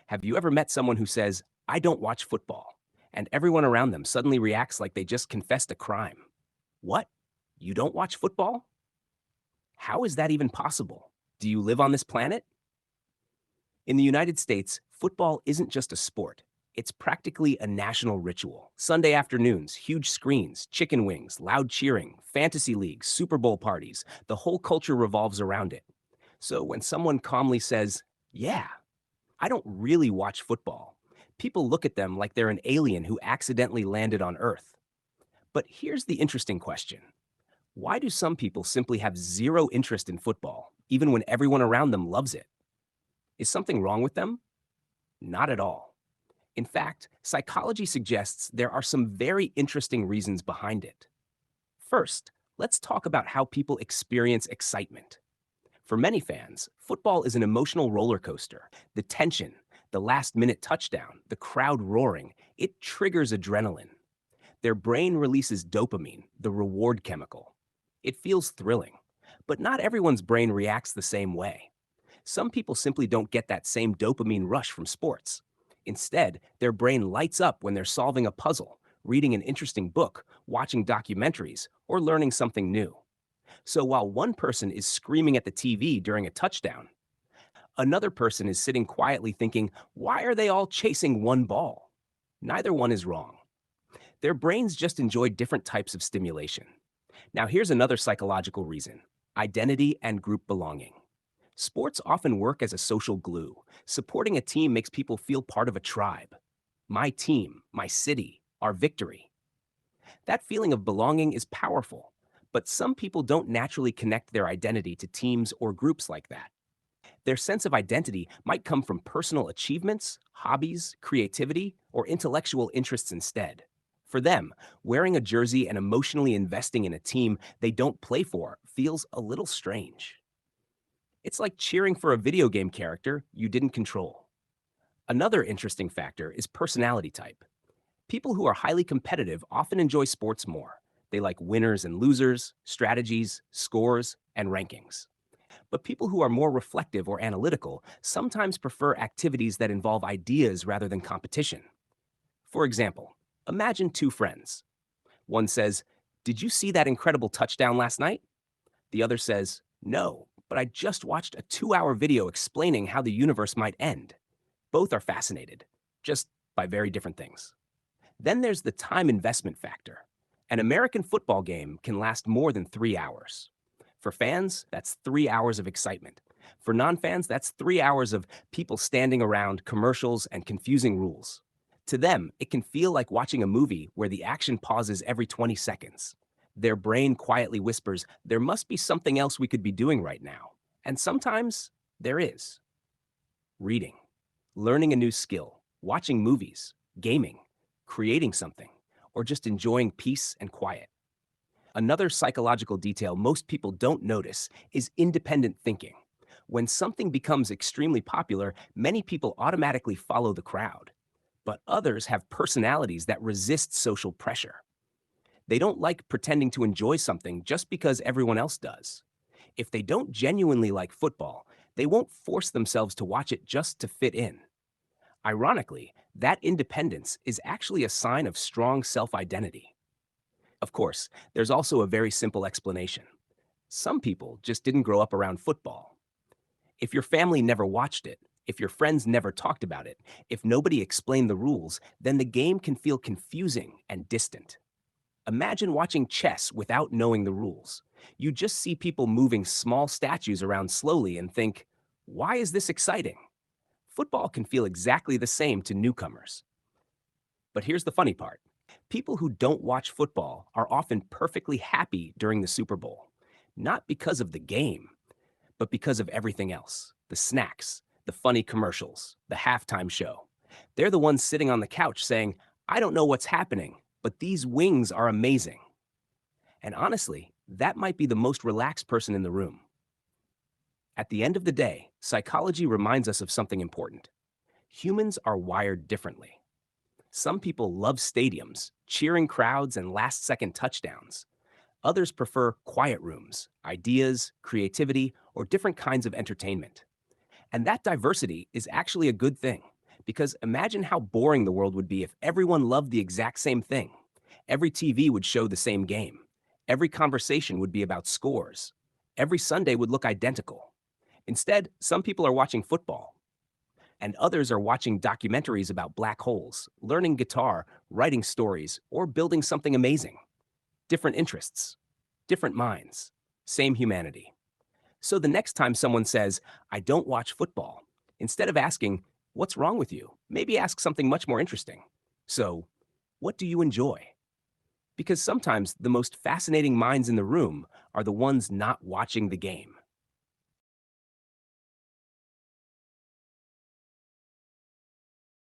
Have you ever met someone who says, I don't watch football, and everyone around them suddenly reacts like they just confessed a crime? What? You don't watch football? How is that even possible? Do you live on this planet? In the United States, football isn't just a sport. It's practically a national ritual. Sunday afternoons, huge screens, chicken wings, loud cheering, fantasy leagues, Super Bowl parties, the whole culture revolves around it. So when someone calmly says, yeah, I don't really watch football, people look at them like they're an alien who accidentally landed on Earth. But here's the interesting question. Why do some people simply have zero interest in football, even when everyone around them loves it? Is something wrong with them? Not at all. In fact, psychology suggests there are some very interesting reasons behind it. First, let's talk about how people experience excitement. For many fans, football is an emotional roller coaster. The tension, the last minute touchdown, the crowd roaring, it triggers adrenaline. Their brain releases dopamine, the reward chemical. It feels thrilling. But not everyone's brain reacts the same way. Some people simply don't get that same dopamine rush from sports. Instead, their brain lights up when they're solving a puzzle, reading an interesting book, watching documentaries, or learning something new. So while one person is screaming at the TV during a touchdown, another person is sitting quietly thinking, why are they all chasing one ball? Neither one is wrong. Their brains just enjoy different types of stimulation. Now, here's another psychological reason: identity and group belonging. Sports often work as a social glue. Supporting a team makes people feel part of a tribe. My team, my city, our victory. That feeling of belonging is powerful, but some people don't naturally connect their identity to teams or groups like that. Their sense of identity might come from personal achievements, hobbies, creativity, or intellectual interests instead. For them, wearing a jersey and emotionally investing in a team they don't play for feels a little strange. It's like cheering for a video game character you didn't control. Another interesting factor is personality type. People who are highly competitive often enjoy sports more. They like winners and losers, strategies, scores, and rankings. But people who are more reflective or analytical sometimes prefer activities that involve ideas rather than competition. For example, imagine two friends. One says, did you see that incredible touchdown last night? The other says, no, but I just watched a 2-hour video explaining how the universe might end. Both are fascinated, just by very different things. Then there's the time investment factor. An American football game can last more than 3 hours. For fans, that's 3 hours of excitement. For non fans, that's 3 hours of people standing around, commercials, and confusing rules. To them, it can feel like watching a movie where the action pauses every 20 seconds. Their brain quietly whispers, there must be something else we could be doing right now. And sometimes there is. Reading, learning a new skill, watching movies, gaming, creating something, or just enjoying peace and quiet. Another psychological detail most people don't notice is independent thinking. When something becomes extremely popular, many people automatically follow the crowd. But others have personalities that resist social pressure. They don't like pretending to enjoy something just because everyone else does. If they don't genuinely like football, they won't force themselves to watch it just to fit in. Ironically, that independence is actually a sign of strong self identity. Of course, there's also a very simple explanation. Some people just didn't grow up around football. If your family never watched it, if your friends never talked about it, if nobody explained the rules, then the game can feel confusing and distant. Imagine watching chess without knowing the rules. You just see people moving small statues around slowly and think, why is this exciting? Football can feel exactly the same to newcomers. But here's the funny part: people who don't watch football are often perfectly happy during the Super Bowl, not because of the game, but because of everything else: the snacks, the funny commercials, the halftime show. They're the ones sitting on the couch saying, I don't know what's happening, but these wings are amazing. And honestly, that might be the most relaxed person in the room. At the end of the day, psychology reminds us of something important. Humans are wired differently. Some people love stadiums, cheering crowds, and last second touchdowns. Others prefer quiet rooms, ideas, creativity, or different kinds of entertainment. And that diversity is actually a good thing, Because imagine how boring the world would be if everyone loved the exact same thing. Every TV would show the same game. Every conversation would be about scores. Every Sunday would look identical. Instead, some people are watching football, and others are watching documentaries about black holes, learning guitar, writing stories, or building something amazing. Different interests, different minds, same humanity. So the next time someone says, I don't watch football, instead of asking, what's wrong with you? Maybe ask something much more interesting. So, what do you enjoy? Because sometimes the most fascinating minds in the room are the ones not watching the game.